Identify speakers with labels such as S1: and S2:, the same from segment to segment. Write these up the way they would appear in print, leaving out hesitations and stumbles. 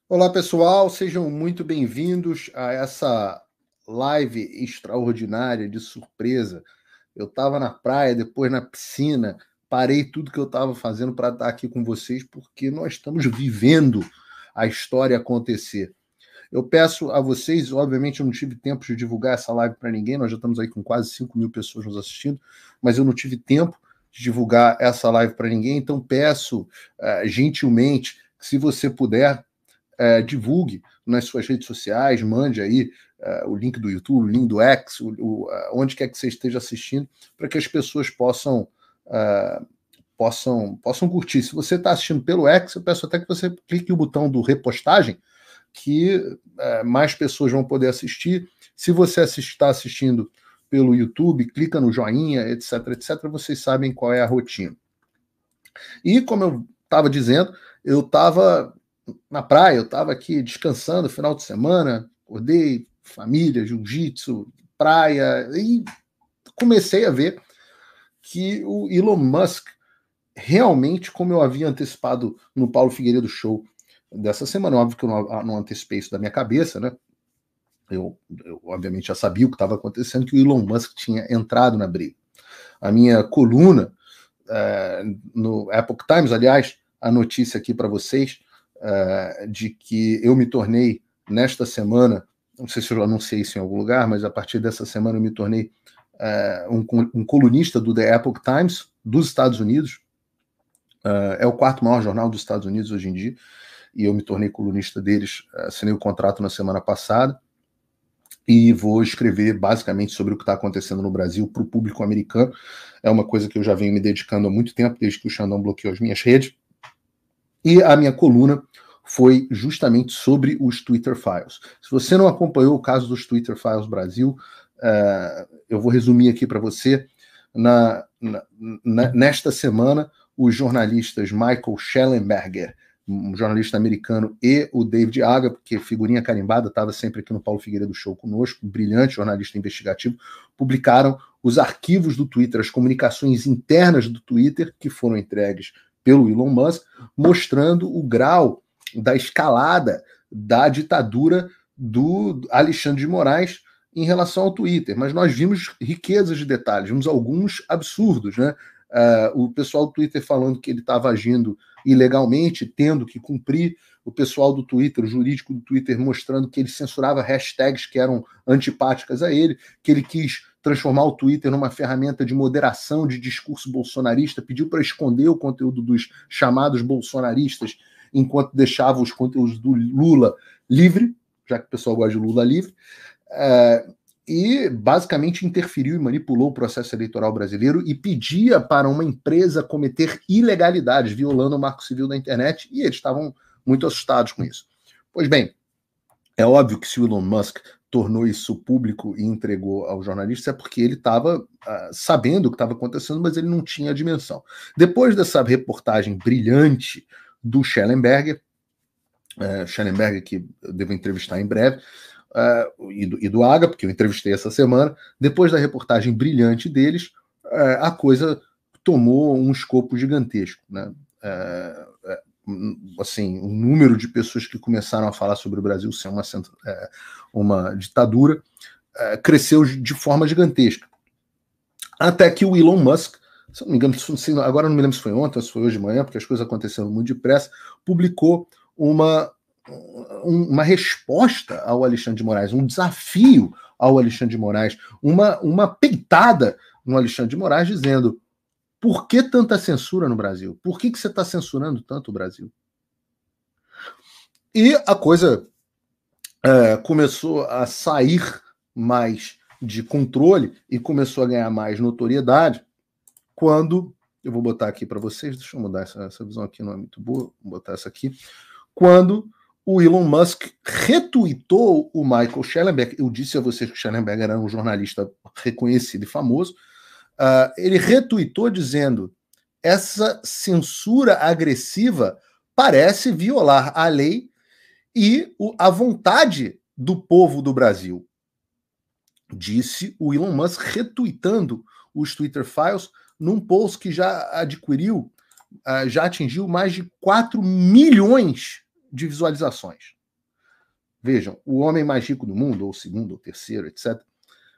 S1: Olá, pessoal, sejam muito bem-vindos a essa live extraordinária de surpresa. Eu estava na praia, depois na piscina, parei tudo que eu estava fazendo para estar aqui com vocês, porque nós estamos vivendo a história acontecer. Eu peço a vocês, obviamente eu não tive tempo de divulgar essa live para ninguém, nós já estamos aí com quase 5 mil pessoas nos assistindo, mas eu não tive tempo de divulgar essa live para ninguém, então peço gentilmente que, se você puder, divulgue nas suas redes sociais, mande aí o link do YouTube, o link do X, onde quer que você esteja assistindo, para que as pessoas possam curtir. Se você está assistindo pelo X, eu peço até que você clique no botão do repostagem, que mais pessoas vão poder assistir. Se você está assistindo pelo YouTube, clica no joinha, etc, etc, vocês sabem qual é a rotina. E como eu estava dizendo, eu estava na praia, eu estava aqui descansando, final de semana, acordei, família, jiu-jitsu, praia, e comecei a ver que o Elon Musk realmente, como eu havia antecipado no Paulo Figueiredo Show dessa semana, óbvio que eu não antecipei isso da minha cabeça, né? Eu obviamente já sabia o que estava acontecendo, que o Elon Musk tinha entrado na briga. A minha coluna no Epoch Times, aliás, a notícia aqui para vocês, de que eu me tornei, nesta semana, não sei se eu anunciei isso em algum lugar, mas a partir dessa semana eu me tornei um colunista do The Epoch Times, dos Estados Unidos. É o quarto maior jornal dos Estados Unidos hoje em dia, e eu me tornei colunista deles, assinei o contrato na semana passada, e vou escrever basicamente sobre o que está acontecendo no Brasil para o público americano. É uma coisa que eu já venho me dedicando há muito tempo, desde que o Xandão bloqueou as minhas redes. E a minha coluna foi justamente sobre os Twitter Files. Se você não acompanhou o caso dos Twitter Files Brasil, eu vou resumir aqui para você. Nesta semana, os jornalistas Michael Shellenberger, um jornalista americano, e o David Aga, porque figurinha carimbada, estava sempre aqui no Paulo Figueiredo Show conosco, um brilhante jornalista investigativo, publicaram os arquivos do Twitter, as comunicações internas do Twitter, que foram entregues pelo Elon Musk, mostrando o grau da escalada da ditadura do Alexandre de Moraes em relação ao Twitter. Mas nós vimos riquezas de detalhes, vimos alguns absurdos, né? O pessoal do Twitter falando que ele estava agindo ilegalmente, tendo que cumprir, o pessoal do Twitter, o jurídico do Twitter, mostrando que ele censurava hashtags que eram antipáticas a ele, que ele quis transformar o Twitter numa ferramenta de moderação de discurso bolsonarista, pediu para esconder o conteúdo dos chamados bolsonaristas, enquanto deixava os conteúdos do Lula livre, já que o pessoal gosta de Lula livre, e basicamente interferiu e manipulou o processo eleitoral brasileiro e pedia para uma empresa cometer ilegalidades, violando o marco civil da internet, e eles estavam muito assustados com isso. Pois bem, é óbvio que se o Elon Musk tornou isso público e entregou aos jornalistas, é porque ele estava sabendo o que estava acontecendo, mas ele não tinha a dimensão. Depois dessa reportagem brilhante do Schellenberger, que eu devo entrevistar em breve, e do Aga, porque eu entrevistei essa semana, depois da reportagem brilhante deles, a coisa tomou um escopo gigantesco, né? Assim, o número de pessoas que começaram a falar sobre o Brasil ser uma ditadura cresceu de forma gigantesca. Até que o Elon Musk, se eu não me engano, agora não me lembro se foi ontem ou se foi hoje de manhã, porque as coisas aconteceram muito depressa, publicou uma resposta ao Alexandre de Moraes, um desafio ao Alexandre de Moraes, uma peitada no Alexandre de Moraes, dizendo: por que tanta censura no Brasil? Por que você está censurando tanto o Brasil? E a coisa começou a sair mais de controle e começou a ganhar mais notoriedade quando, eu vou botar aqui para vocês, deixa eu mudar essa visão aqui, não é muito boa, vou botar essa aqui, quando o Elon Musk retweetou o Michael Shellenberger. Eu disse a vocês que o Shellenberger era um jornalista reconhecido e famoso. Ele retweetou dizendo: essa censura agressiva parece violar a lei e a vontade do povo do Brasil. Disse o Elon Musk, retweetando os Twitter Files num post que já atingiu mais de 4 milhões de visualizações. Vejam, o homem mais rico do mundo, ou segundo, ou terceiro, etc.,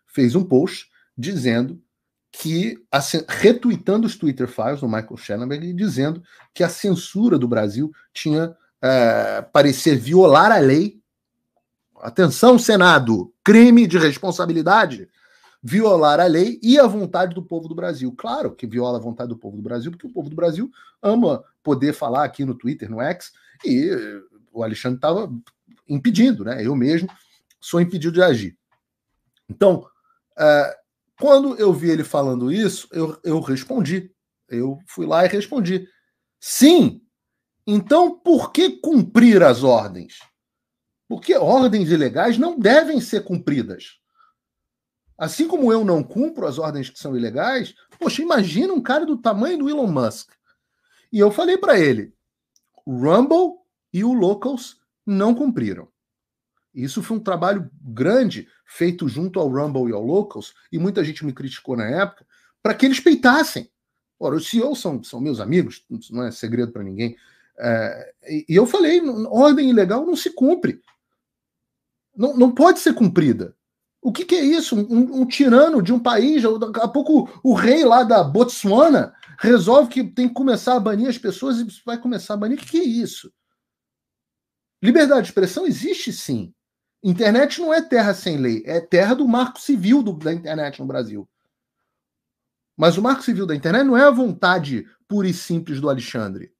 S1: fez um post dizendo que, retuitando os Twitter Files do Michael Schellenberg, dizendo que a censura do Brasil tinha parecer violar a lei. Atenção, Senado, crime de responsabilidade, violar a lei e a vontade do povo do Brasil. Claro que viola a vontade do povo do Brasil, porque o povo do Brasil ama poder falar aqui no Twitter, no X, e o Alexandre estava impedindo, né? Eu mesmo sou impedido de agir. Então, quando eu vi ele falando isso, eu respondi. Eu fui lá e respondi. Sim! Então, por que cumprir as ordens? Porque ordens ilegais não devem ser cumpridas. Assim como eu não cumpro as ordens que são ilegais, poxa, imagina um cara do tamanho do Elon Musk. E eu falei para ele, o Rumble e o Locals não cumpriram. Isso foi um trabalho grande feito junto ao Rumble e ao Locals, e muita gente me criticou na época, para que eles peitassem. Ora, os CEOs são meus amigos, não é segredo para ninguém. E eu falei, ordem ilegal não se cumpre. Não pode ser cumprida. O que é isso? Um tirano de um país, daqui a pouco o rei lá da Botsuana resolve que tem que começar a banir as pessoas e vai começar a banir. O que é isso? Liberdade de expressão existe sim. Internet não é terra sem lei, é terra do marco civil da internet no Brasil. Mas o marco civil da internet não é a vontade pura e simples do Alexandre.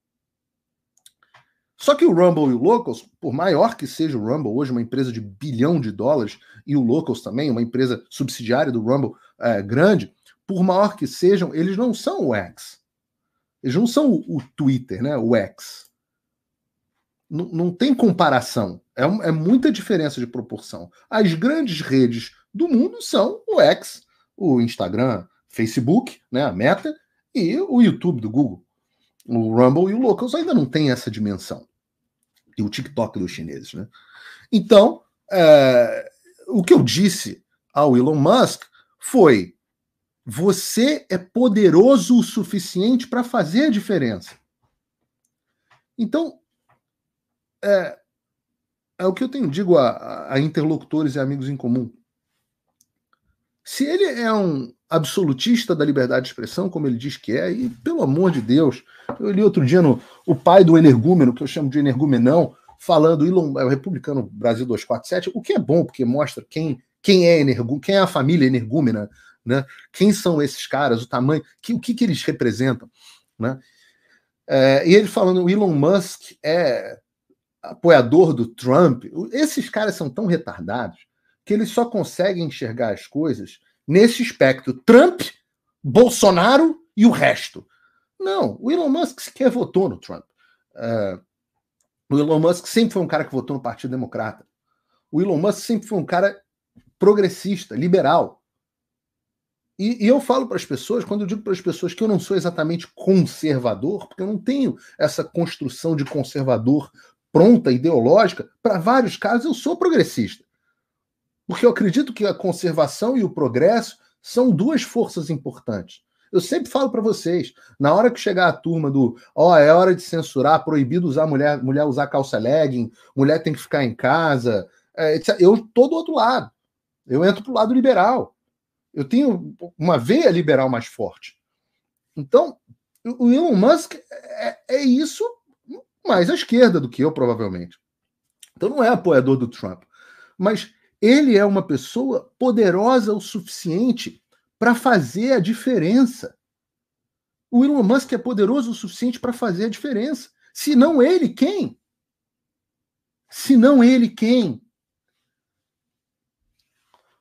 S1: Só que o Rumble e o Locals, por maior que seja o Rumble, hoje uma empresa de $1 bilhão, e o Locals também, uma empresa subsidiária do Rumble grande, por maior que sejam, eles não são o X. Eles não são o Twitter, né? O X. Não tem comparação. É muita diferença de proporção. As grandes redes do mundo são o X, o Instagram, Facebook, né, a Meta, e o YouTube do Google. O Rumble e o Locals ainda não tem essa dimensão. E o TikTok dos chineses, né? Então, o que eu disse ao Elon Musk foi: você é poderoso o suficiente para fazer a diferença. Então, é o que eu digo a interlocutores e amigos em comum. Se ele é um absolutista da liberdade de expressão, como ele diz que é, e pelo amor de Deus, eu li outro dia o pai do energúmeno, que eu chamo de energumenão, falando, o republicano Brasil 247, o que é bom, porque mostra quem é energúmeno, quem é a família energúmena, né? Quem são esses caras, o tamanho, o que eles representam, né? E ele falando, o Elon Musk é apoiador do Trump. Esses caras são tão retardados que eles só conseguem enxergar as coisas nesse espectro: Trump, Bolsonaro e o resto. Não, o Elon Musk sequer votou no Trump. O Elon Musk sempre foi um cara que votou no Partido Democrata. O Elon Musk sempre foi um cara progressista, liberal. E eu falo para as pessoas, quando eu digo para as pessoas que eu não sou exatamente conservador, porque eu não tenho essa construção de conservador pronta, ideológica, para vários casos eu sou progressista. Porque eu acredito que a conservação e o progresso são duas forças importantes. Eu sempre falo para vocês, na hora que chegar a turma do é hora de censurar, proibido usar mulher usar calça legging, mulher tem que ficar em casa, eu estou do outro lado. Eu entro para o lado liberal. Eu tenho uma veia liberal mais forte. Então, o Elon Musk é isso mais à esquerda do que eu, provavelmente. Então não é apoiador do Trump. Mas ele é uma pessoa poderosa o suficiente para fazer a diferença. O Elon Musk é poderoso o suficiente para fazer a diferença. Se não ele, quem? Se não ele, quem?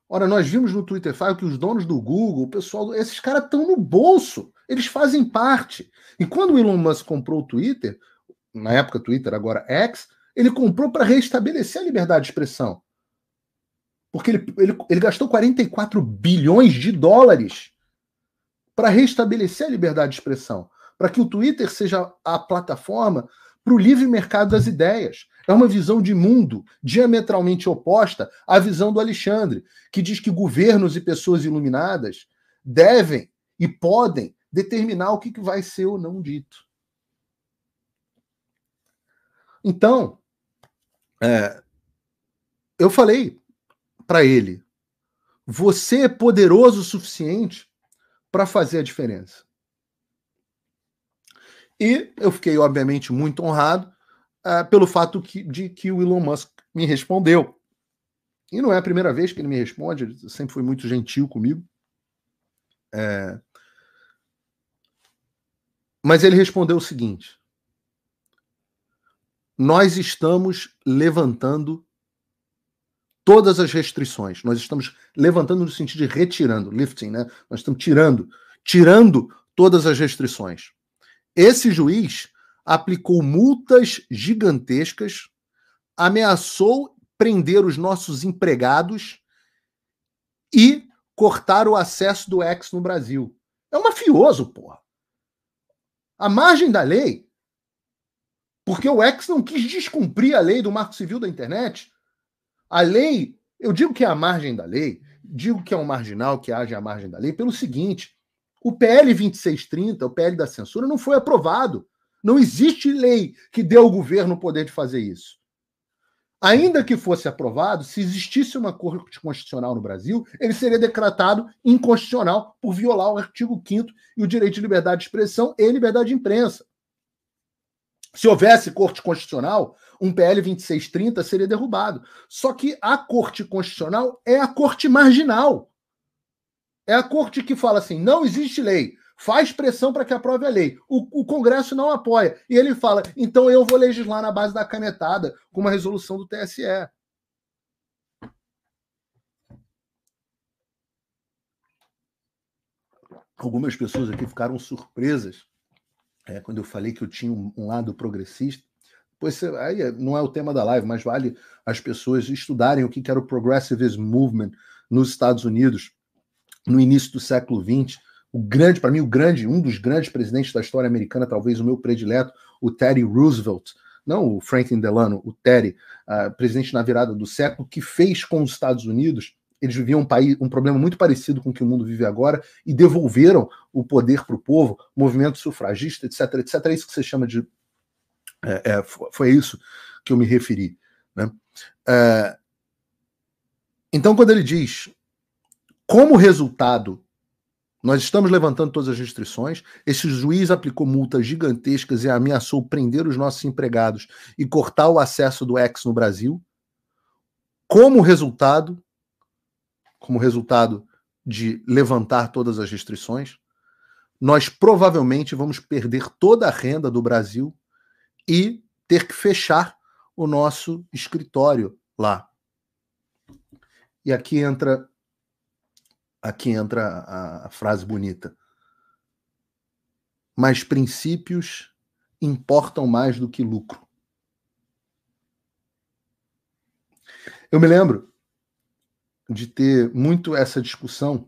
S1: Ora, nós vimos no Twitter File que os donos do Google, o pessoal, esses caras estão no bolso. Eles fazem parte. E quando o Elon Musk comprou o Twitter, na época Twitter, agora X, ele comprou para restabelecer a liberdade de expressão. Porque ele gastou 44 bilhões de dólares para restabelecer a liberdade de expressão, para que o Twitter seja a plataforma para o livre mercado das ideias. É uma visão de mundo diametralmente oposta à visão do Alexandre, que diz que governos e pessoas iluminadas devem e podem determinar o que vai ser ou não dito. Então, Eu falei para ele: você é poderoso o suficiente para fazer a diferença. E eu fiquei, obviamente, muito honrado pelo fato de que o Elon Musk me respondeu. E não é a primeira vez que ele me responde, ele sempre foi muito gentil comigo. Mas ele respondeu o seguinte: nós estamos levantando todas as restrições. Nós estamos levantando no sentido de retirando, lifting, né? Nós estamos tirando todas as restrições. Esse juiz aplicou multas gigantescas, ameaçou prender os nossos empregados e cortar o acesso do X no Brasil. É um mafioso, porra. A margem da lei, porque o X não quis descumprir a lei do Marco Civil da Internet. A lei, eu digo que é a margem da lei, digo que é um marginal que age à margem da lei pelo seguinte: o PL 2630, o PL da censura, não foi aprovado. Não existe lei que dê ao governo o poder de fazer isso. Ainda que fosse aprovado, se existisse uma corte constitucional no Brasil, ele seria decretado inconstitucional por violar o artigo 5º e o direito de liberdade de expressão e liberdade de imprensa. Se houvesse corte constitucional, um PL 2630 seria derrubado. Só que a corte constitucional é a corte marginal. É a corte que fala assim, não existe lei, faz pressão para que aprove a lei. O Congresso não apoia. E ele fala, então eu vou legislar na base da canetada, com uma resolução do TSE. Algumas pessoas aqui ficaram surpresas quando eu falei que eu tinha um lado progressista. Pois aí não é o tema da live, mas vale as pessoas estudarem o que era o Progressivism Movement nos Estados Unidos no início do século XX. Para mim, um dos grandes presidentes da história americana, talvez o meu predileto, o Teddy Roosevelt, não o Franklin Delano, o Teddy, presidente na virada do século, que fez com os Estados Unidos. Eles viviam um problema muito parecido com o que o mundo vive agora e devolveram o poder para o povo, movimento sufragista, etc, etc. É isso que você chama de... foi isso que eu me referi. Né? Então, quando ele diz, como resultado, nós estamos levantando todas as restrições, esse juiz aplicou multas gigantescas e ameaçou prender os nossos empregados e cortar o acesso do X no Brasil, como resultado de levantar todas as restrições, nós provavelmente vamos perder toda a renda do Brasil e ter que fechar o nosso escritório lá. E aqui entra a frase bonita. Mas princípios importam mais do que lucro. Eu me lembro de ter muito essa discussão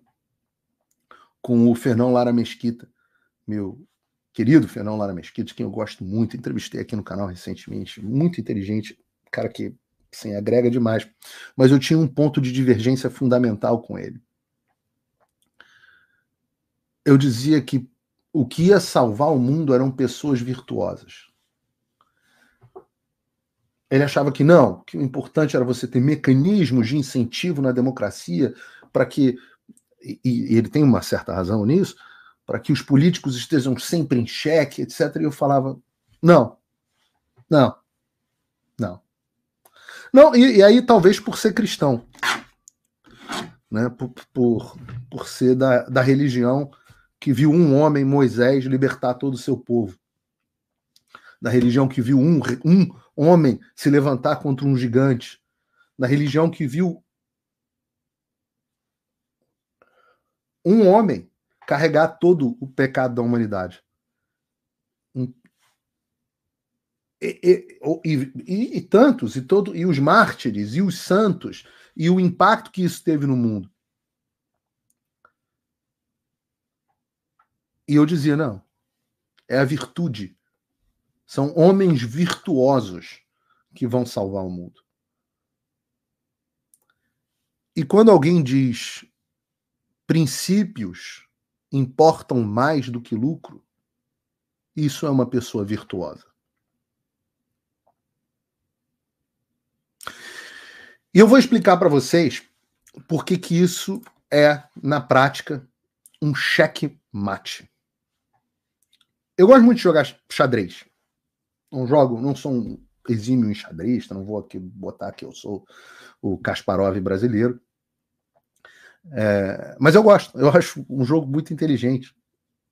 S1: com o Fernão Lara Mesquita, meu querido Fernão Lara Mesquita, de quem eu gosto muito, entrevistei aqui no canal recentemente, muito inteligente, cara que assim, agrega demais, mas eu tinha um ponto de divergência fundamental com ele. Eu dizia que o que ia salvar o mundo eram pessoas virtuosas. Ele achava que não, que o importante era você ter mecanismos de incentivo na democracia para que, e ele tem uma certa razão nisso, para que os políticos estejam sempre em xeque, etc. E eu falava, não. Não, e aí talvez por ser cristão, né? Por ser da religião que viu um homem, Moisés, libertar todo o seu povo. Da religião que viu um homem se levantar contra um gigante. Da religião que viu um homem carregar todo o pecado da humanidade. E tantos, e os mártires, e os santos, e o impacto que isso teve no mundo. E eu dizia, não, é a virtude. São homens virtuosos que vão salvar o mundo. E quando alguém diz princípios importam mais do que lucro, isso é uma pessoa virtuosa. E eu vou explicar para vocês por que isso é, na prática, um checkmate. Eu gosto muito de jogar xadrez. Não sou um exímio em xadrez, não vou aqui botar que eu sou o Kasparov brasileiro. Mas eu acho um jogo muito inteligente.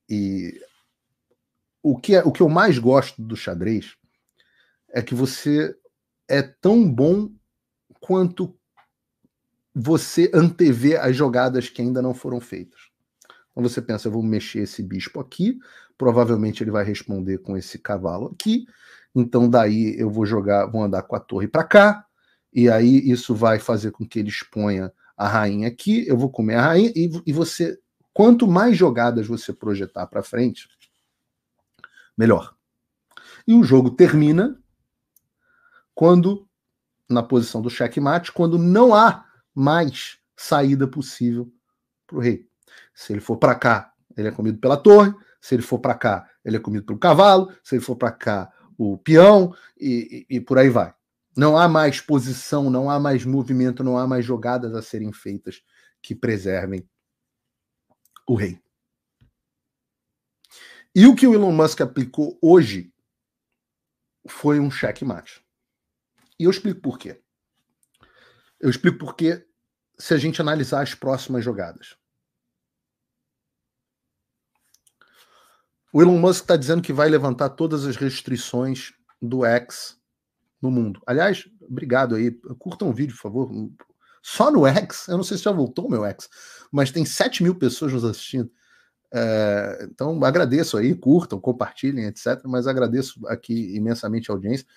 S1: E o que eu mais gosto do xadrez é que você é tão bom quanto você antevê as jogadas que ainda não foram feitas. Então você pensa, eu vou mexer esse bispo aqui, provavelmente ele vai responder com esse cavalo aqui, então daí eu vou andar com a torre para cá, e aí isso vai fazer com que ele exponha a rainha aqui, eu vou comer a rainha, e você, quanto mais jogadas você projetar para frente, melhor. E o jogo termina quando, na posição do checkmate, quando não há mais saída possível para o rei. Se ele for para cá, ele é comido pela torre. Se ele for para cá, ele é comido pelo cavalo. Se ele for para cá, o peão, e por aí vai. Não há mais posição, não há mais movimento, não há mais jogadas a serem feitas que preservem o rei. E o que o Elon Musk aplicou hoje foi um checkmate. E eu explico por quê. Eu explico por quê se a gente analisar as próximas jogadas. O Elon Musk está dizendo que vai levantar todas as restrições do X no mundo. Aliás, obrigado aí. Curtam o vídeo, por favor. Só no X, eu não sei se já voltou o meu X, mas tem 7.000 pessoas nos assistindo. Então, agradeço aí, curtam, compartilhem, etc. Mas agradeço aqui imensamente a audiência.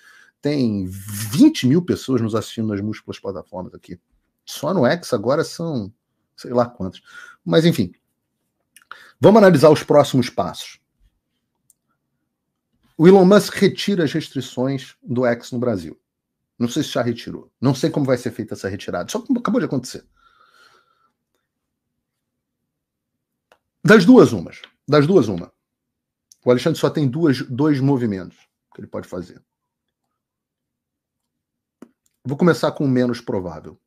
S1: Tem 20.000 pessoas nos assistindo nas múltiplas plataformas aqui. Só no X agora são sei lá quantos. Mas, enfim. Vamos analisar os próximos passos. O Elon Musk retira as restrições do X no Brasil. Não sei se já retirou. Não sei como vai ser feita essa retirada. Só acabou de acontecer. Das duas, uma. O Alexandre só tem dois movimentos que ele pode fazer. Vou começar com o menos provável.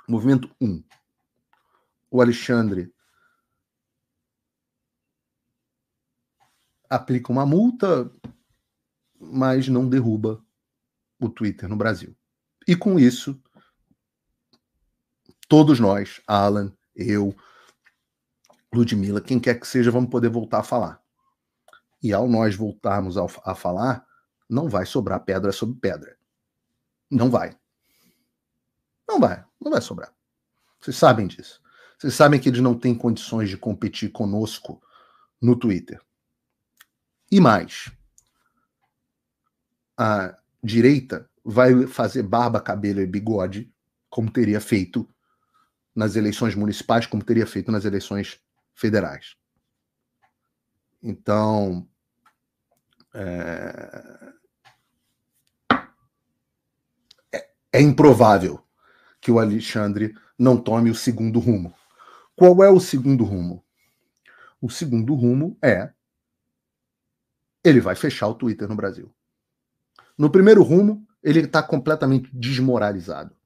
S1: Movimento 1. O Alexandre aplica uma multa, mas não derruba o Twitter no Brasil. E com isso, todos nós, Alan, eu, Ludmilla, quem quer que seja, vamos poder voltar a falar. E ao nós voltarmos a falar, não vai sobrar pedra sobre pedra. Não vai. Não vai sobrar. Vocês sabem disso. Vocês sabem que eles não têm condições de competir conosco no Twitter. E mais, a direita vai fazer barba, cabelo e bigode, como teria feito nas eleições municipais, como teria feito nas eleições federais. Então, é improvável que o Alexandre não tome o segundo rumo. Qual é o segundo rumo? O segundo rumo é ele vai fechar o Twitter no Brasil. No primeiro rumo, ele está completamente desmoralizado.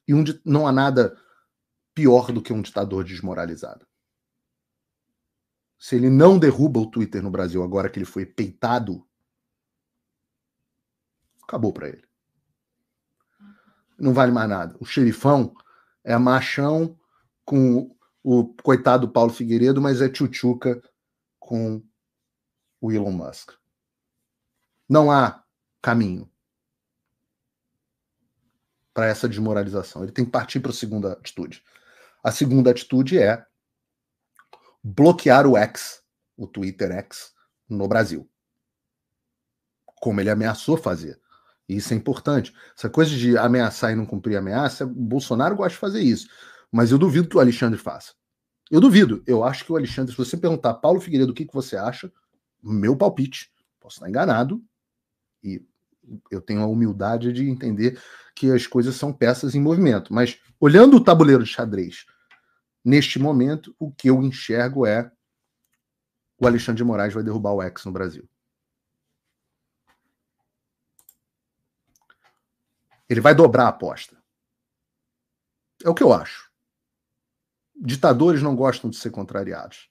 S1: E não há nada pior do que um ditador desmoralizado. Se ele não derruba o Twitter no Brasil agora que ele foi peitado, acabou para ele. Não vale mais nada. O xerifão é machão com o coitado Paulo Figueiredo, mas é tchutchuca com o Elon Musk. Não há caminho para essa desmoralização. Ele tem que partir para a segunda atitude. A segunda atitude é bloquear o X, o Twitter X, no Brasil. Como ele ameaçou fazer. E isso é importante. Essa coisa de ameaçar e não cumprir ameaça, o Bolsonaro gosta de fazer isso. Mas eu duvido que o Alexandre faça. Eu duvido. Eu acho que o Alexandre, se você perguntar, Paulo Figueiredo, o que você acha? Meu palpite. Posso estar enganado. E eu tenho a humildade de entender que as coisas são peças em movimento. Mas, olhando o tabuleiro de xadrez, neste momento, o que eu enxergo é o Alexandre de Moraes vai derrubar o X no Brasil. Ele vai dobrar a aposta. É o que eu acho. Ditadores não gostam de ser contrariados.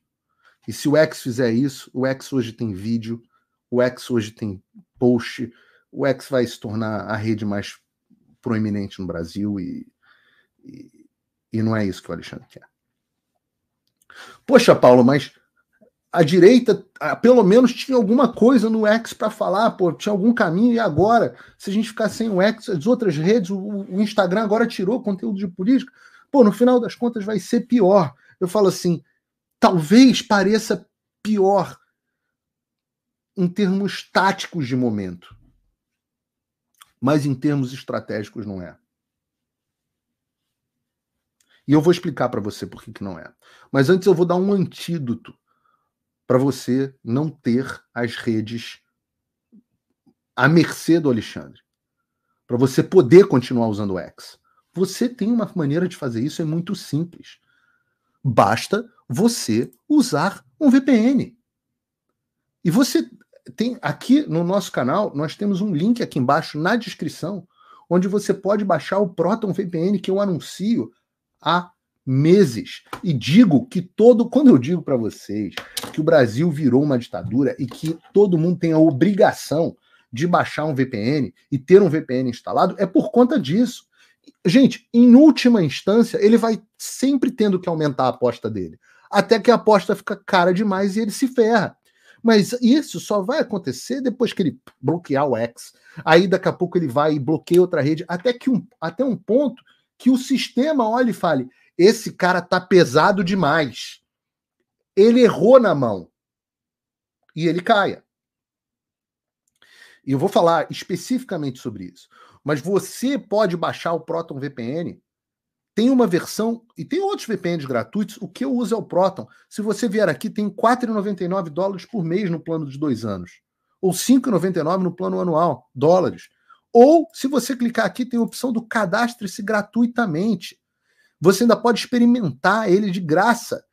S1: E se o X fizer isso, o X hoje tem vídeo, o X hoje tem post, o X vai se tornar a rede mais proeminente no Brasil e não é isso que o Alexandre quer. Poxa, Paulo, mas a direita, pelo menos, tinha alguma coisa no X para falar, pô, tinha algum caminho, e agora, se a gente ficar sem o X, as outras redes, o Instagram agora tirou conteúdo de política, pô, no final das contas vai ser pior. Eu falo assim, talvez pareça pior em termos táticos de momento, mas em termos estratégicos não é. E eu vou explicar para você por que não é. Mas antes eu vou dar um antídoto para você não ter as redes à mercê do Alexandre. Para você poder continuar usando o X. Você tem uma maneira de fazer isso, é muito simples. Basta você usar um VPN. E você tem aqui no nosso canal, nós temos um link aqui embaixo na descrição, onde você pode baixar o Proton VPN que eu anuncio há meses. E digo que quando eu digo para vocês que o Brasil virou uma ditadura e que todo mundo tem a obrigação de baixar um VPN e ter um VPN instalado, é por conta disso. Gente, em última instância, ele vai sempre tendo que aumentar a aposta dele, até que a aposta fica cara demais e ele se ferra. Mas isso só vai acontecer depois que ele bloquear o X. Aí daqui a pouco ele vai e bloqueia outra rede, até um ponto que o sistema olhe e fale, esse cara tá pesado demais. Ele errou na mão. E ele caia. E eu vou falar especificamente sobre isso. Mas você pode baixar o Proton VPN. Tem uma versão, e tem outros VPNs gratuitos, o que eu uso é o Proton. Se você vier aqui, tem $4,99 por mês no plano de 2 anos. Ou $5,99 no plano anual, dólares. Ou, se você clicar aqui, tem a opção do cadastre-se gratuitamente. Você ainda pode experimentar ele de graça.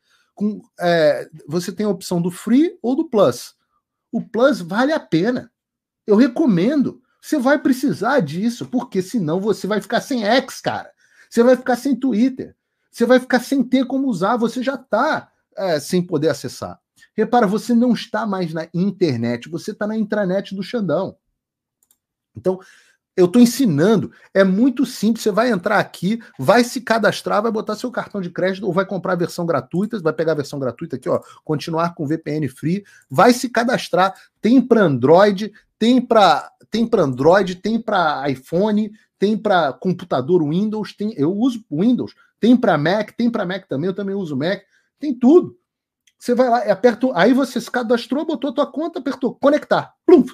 S1: Você tem a opção do Free ou do Plus. O Plus vale a pena. Eu recomendo. Você vai precisar disso, porque senão você vai ficar sem X, cara. Você vai ficar sem Twitter. Você vai ficar sem ter como usar. Você já está sem poder acessar. Repara, você não está mais na internet. Você está na intranet do Xandão. Então, eu estou ensinando. É muito simples. Você vai entrar aqui, vai se cadastrar, vai botar seu cartão de crédito ou vai comprar a versão gratuita. Vai pegar a versão gratuita aqui, ó. Continuar com VPN free. Vai se cadastrar. Tem para Android, tem para Android, tem para iPhone, tem para computador Windows, eu uso Windows, tem para Mac também, eu também uso Mac, tem tudo. Você vai lá, aperta, aí você se cadastrou, botou a tua conta, apertou conectar, plum,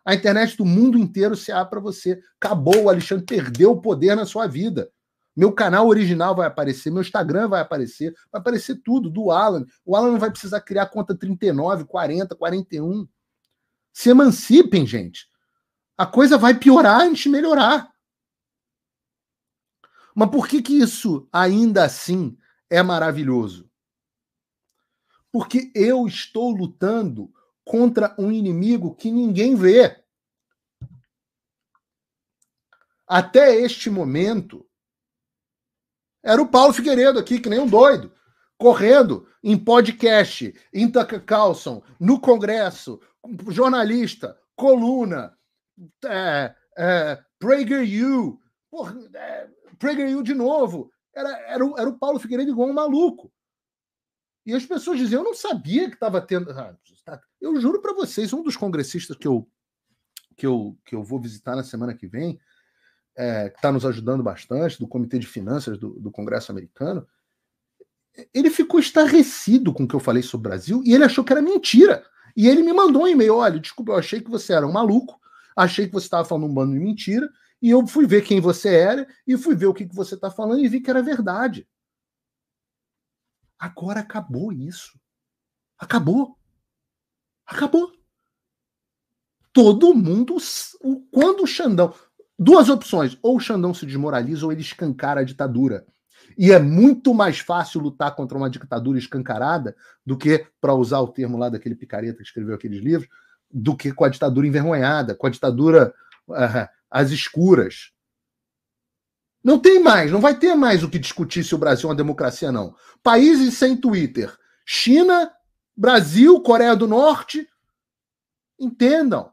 S1: a internet do mundo inteiro se abre para você. Acabou, o Alexandre perdeu o poder na sua vida. Meu canal original vai aparecer, meu Instagram vai aparecer tudo, do Alan. O Alan não vai precisar criar conta 39, 40, 41. Se emancipem, gente. A coisa vai piorar antes de melhorar. Mas por que isso ainda assim é maravilhoso? Porque eu estou lutando contra um inimigo que ninguém vê. Até este momento, era o Paulo Figueiredo aqui, que nem um doido, correndo em podcast, em Tucker Carlson, no Congresso, jornalista, coluna, PragerU, PragerU de novo. Era o Paulo Figueiredo igual um maluco. E as pessoas diziam, eu não sabia que estava tendo... Eu juro para vocês, um dos congressistas que eu vou visitar na semana que vem, que está nos ajudando bastante, do Comitê de Finanças do Congresso americano, ele ficou estarrecido com o que eu falei sobre o Brasil e ele achou que era mentira. E ele me mandou um e-mail, olha, desculpa, eu achei que você era um maluco, achei que você estava falando um bando de mentira, e eu fui ver quem você era, e fui ver o que você está falando e vi que era verdade. Agora acabou isso. Acabou. Acabou. Todo mundo... Quando o Xandão... Duas opções. Ou o Xandão se desmoraliza ou ele escancara a ditadura. E é muito mais fácil lutar contra uma ditadura escancarada do que, para usar o termo lá daquele picareta que escreveu aqueles livros, do que com a ditadura envergonhada, com a ditadura às escuras. Não tem mais, não vai ter mais o que discutir se o Brasil é uma democracia, não. Países sem Twitter. China, Brasil, Coreia do Norte. Entendam.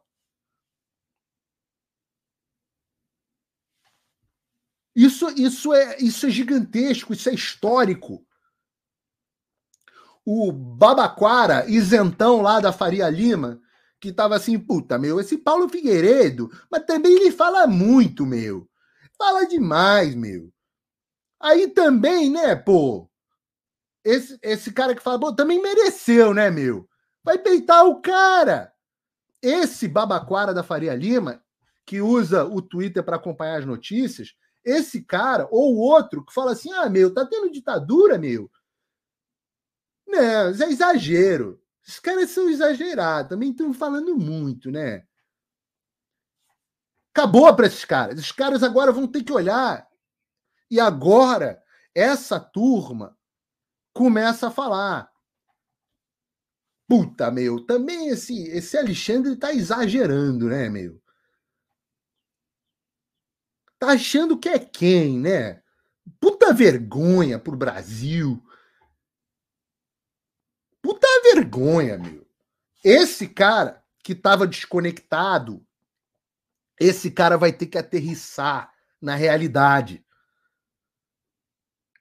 S1: Isso é gigantesco, isso é histórico. O Babaquara, isentão lá da Faria Lima, que tava assim, puta, meu, esse Paulo Figueiredo, mas também ele fala muito, meu. Fala demais, meu. Aí também, né, pô, esse cara que fala, pô, também mereceu, né, meu? Vai peitar o cara. Esse Babaquara da Faria Lima, que usa o Twitter para acompanhar as notícias, esse cara, ou o outro, que fala assim, ah, meu, tá tendo ditadura, meu. Não, isso é exagero. Os caras são exagerados, também estão falando muito, né? Acabou para esses caras. Esses caras agora vão ter que olhar. E agora, essa turma começa a falar. Puta, meu, também esse Alexandre tá exagerando, né, meu? Tá achando que é quem, né? Puta vergonha pro Brasil. Puta vergonha, meu. Esse cara que tava desconectado, esse cara vai ter que aterrissar na realidade.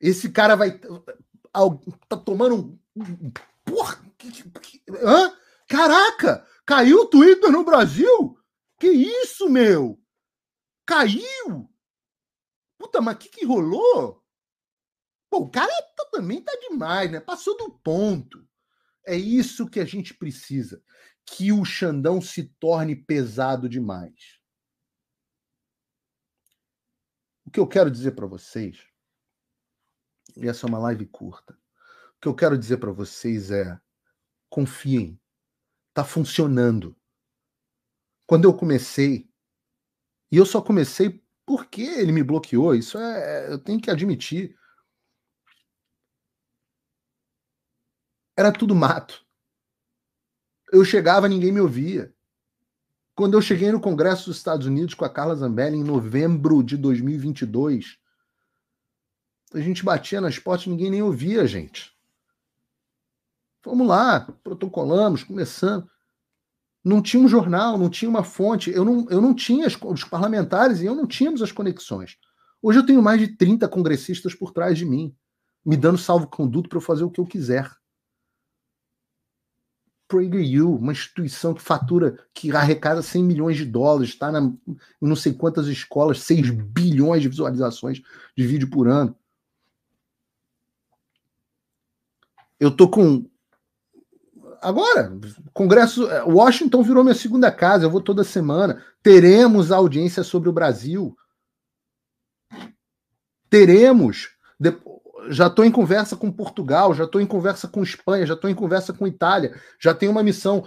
S1: Esse cara vai. Tá tomando um. Porra! Hã? Caraca! Caiu o Twitter no Brasil? Que isso, meu? Caiu? Puta, mas que rolou? Pô, o cara também tá demais, né? Passou do ponto. É isso que a gente precisa. Que o Xandão se torne pesado demais. O que eu quero dizer para vocês, e essa é uma live curta, o que eu quero dizer para vocês é: confiem, tá funcionando. Quando eu comecei, e eu só comecei porque ele me bloqueou, isso eu tenho que admitir. Era tudo mato. Eu chegava, ninguém me ouvia. Quando eu cheguei no Congresso dos Estados Unidos com a Carla Zambelli em novembro de 2022, a gente batia nas portas, ninguém nem ouvia a gente. Vamos lá, protocolamos, começando. Não tinha um jornal, não tinha uma fonte, eu não tinha os parlamentares e eu não tínhamos as conexões. Hoje eu tenho mais de 30 congressistas por trás de mim, me dando salvo-conduto para eu fazer o que eu quiser. PragerU, uma instituição que fatura, que arrecada 100 milhões de dólares, está em não sei quantas escolas, 6 bilhões de visualizações de vídeo por ano. Eu tô com... Agora, Congresso, Washington virou minha segunda casa, eu vou toda semana. Teremos audiência sobre o Brasil. Teremos. Já estou em conversa com Portugal, já estou em conversa com Espanha, já estou em conversa com Itália, já tem uma missão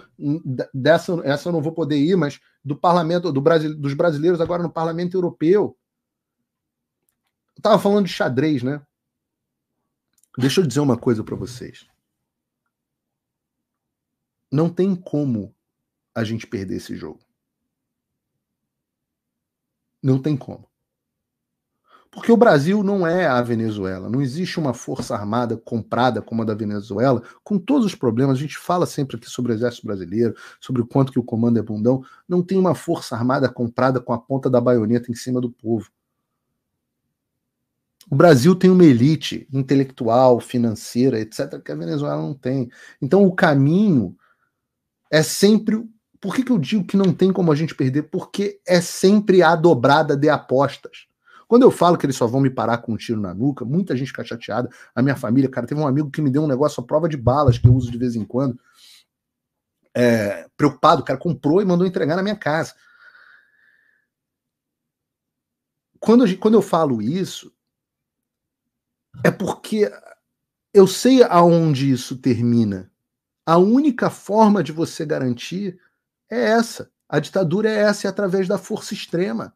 S1: essa eu não vou poder ir, mas do parlamento dos brasileiros agora no Parlamento Europeu. Eu estava falando de xadrez, né? Deixa eu dizer uma coisa para vocês. Não tem como a gente perder esse jogo. Não tem como. Porque o Brasil não é a Venezuela. Não existe uma força armada comprada como a da Venezuela, com todos os problemas. A gente fala sempre aqui sobre o exército brasileiro, sobre o quanto que o comando é bundão. Não tem uma força armada comprada com a ponta da baioneta em cima do povo. O Brasil tem uma elite intelectual, financeira, etc., que a Venezuela não tem. Então o caminho é sempre... Por que eu digo que não tem como a gente perder? Porque é sempre a dobrada de apostas. Quando eu falo que eles só vão me parar com um tiro na nuca, muita gente fica chateada. A minha família, cara, teve um amigo que me deu um negócio à prova de balas, que eu uso de vez em quando. Preocupado, o cara comprou e mandou entregar na minha casa. Quando eu falo isso, é porque eu sei aonde isso termina. A única forma de você garantir é essa. A ditadura é essa, é através da força extrema.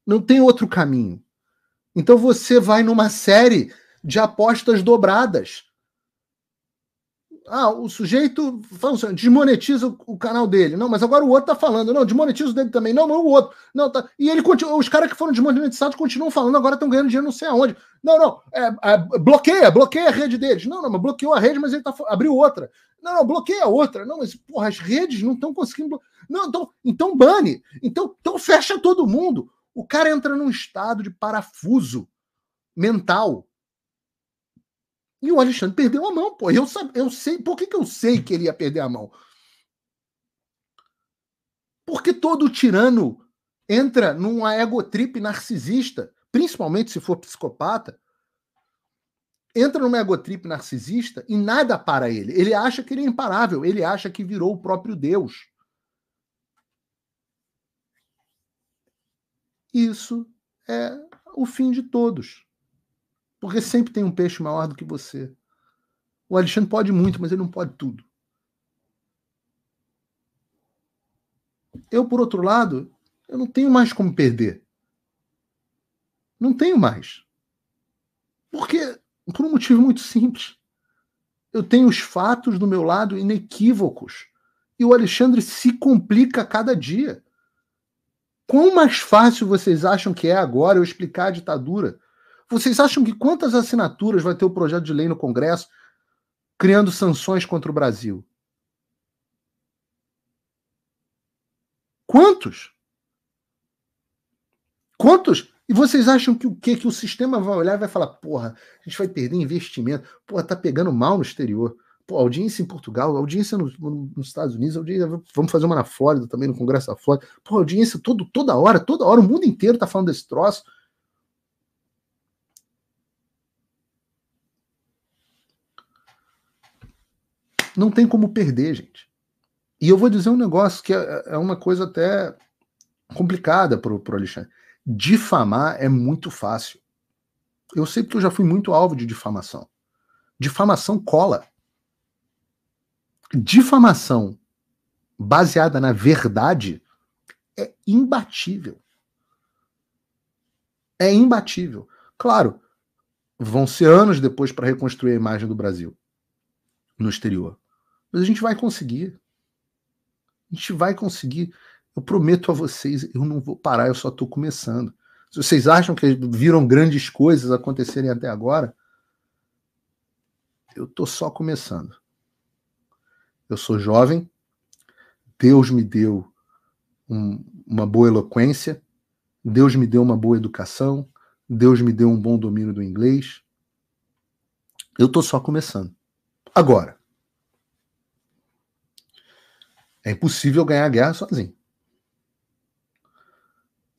S1: Não tem outro caminho. Então você vai numa série de apostas dobradas. o sujeito assim, desmonetiza o canal dele. Não, mas agora o outro tá falando. Não, desmonetiza o dele também. Não, mas o outro. Não, tá. E ele continua, os caras que foram desmonetizados continuam falando, agora estão ganhando dinheiro não sei aonde. Não, bloqueia a rede deles. Não, mas bloqueou a rede, mas ele abriu outra. Não, bloqueia a outra. Não, mas, porra, as redes não estão conseguindo. Não, então bane. Então fecha todo mundo. O cara entra num estado de parafuso mental. E o Alexandre perdeu a mão, pô. Eu sei. Por que eu sei que ele ia perder a mão? Porque todo tirano entra numa egotrip narcisista, principalmente se for psicopata, entra numa egotrip narcisista e nada para ele. Ele acha que ele é imparável, ele acha que virou o próprio Deus. Isso é o fim de todos. Porque sempre tem um peixe maior do que você. O Alexandre pode muito, mas ele não pode tudo. Eu, por outro lado, eu não tenho mais como perder. Não tenho mais. Por um motivo muito simples. Eu tenho os fatos do meu lado inequívocos. E o Alexandre se complica a cada dia. Quão mais fácil vocês acham que é agora eu explicar a ditadura? Vocês acham que quantas assinaturas vai ter o projeto de lei no Congresso criando sanções contra o Brasil? Quantos? Quantos? E vocês acham que o quê? Que o sistema vai olhar e vai falar, porra, a gente vai perder investimento, porra, tá pegando mal no exterior. Pô, audiência em Portugal, audiência nos Estados Unidos, audiência, vamos fazer uma na Flórida também, no Congresso da Flórida. Pô, audiência toda hora, o mundo inteiro tá falando desse troço. Não tem como perder, gente. E eu vou dizer um negócio que é uma coisa até complicada pro Alexandre. Difamar é muito fácil. Eu sei porque eu já fui muito alvo de difamação. Difamação cola. Difamação baseada na verdade é imbatível. É imbatível. Claro, vão ser anos depois para reconstruir a imagem do Brasil no exterior. Mas a gente vai conseguir. A gente vai conseguir. Eu prometo a vocês, eu não vou parar, eu só estou começando. Se vocês acham que viram grandes coisas acontecerem até agora, eu estou só começando. Eu sou jovem, Deus me deu uma boa eloquência, Deus me deu uma boa educação, Deus me deu um bom domínio do inglês. Eu estou só começando. Agora, é impossível ganhar a guerra sozinho.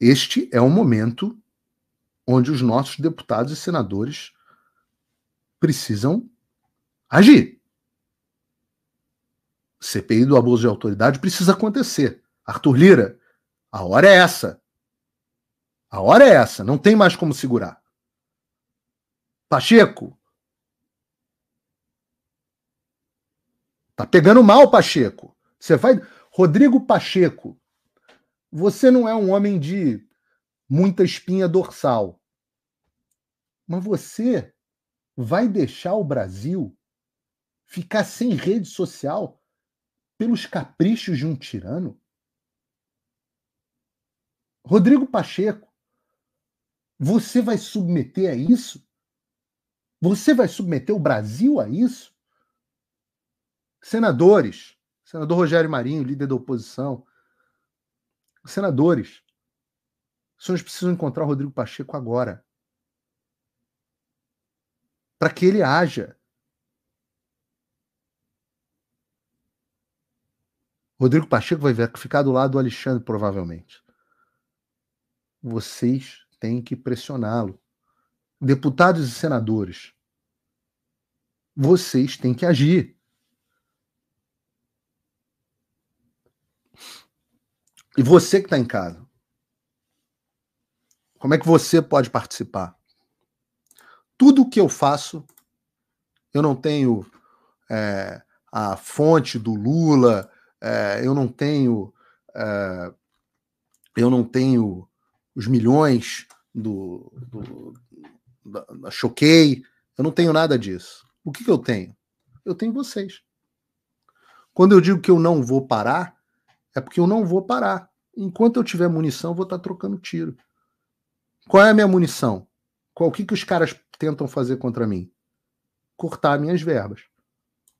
S1: Este é um momento onde os nossos deputados e senadores precisam agir. CPI do abuso de autoridade precisa acontecer. Arthur Lira, a hora é essa. A hora é essa. Não tem mais como segurar. Pacheco. Tá pegando mal, Pacheco. Você vai... Rodrigo Pacheco, você não é um homem de muita espinha dorsal. Mas você vai deixar o Brasil ficar sem rede social pelos caprichos de um tirano? Rodrigo Pacheco, você vai submeter a isso? Você vai submeter o Brasil a isso? Senadores, senador Rogério Marinho, líder da oposição, senadores, os senhores precisam encontrar o Rodrigo Pacheco agora, para que ele haja. Rodrigo Pacheco vai ficar do lado do Alexandre, provavelmente. Vocês têm que pressioná-lo. Deputados e senadores, vocês têm que agir. E você que está em casa, como é que você pode participar? Tudo o que eu faço, eu não tenho a fonte do Lula, eu não tenho os milhões da Choquei, eu não tenho nada disso. O que eu tenho? Eu tenho vocês. Quando eu digo que eu não vou parar, é porque eu não vou parar. Enquanto eu tiver munição, eu vou estar trocando tiro. Qual é a minha munição? O que os caras tentam fazer contra mim? Cortar minhas verbas.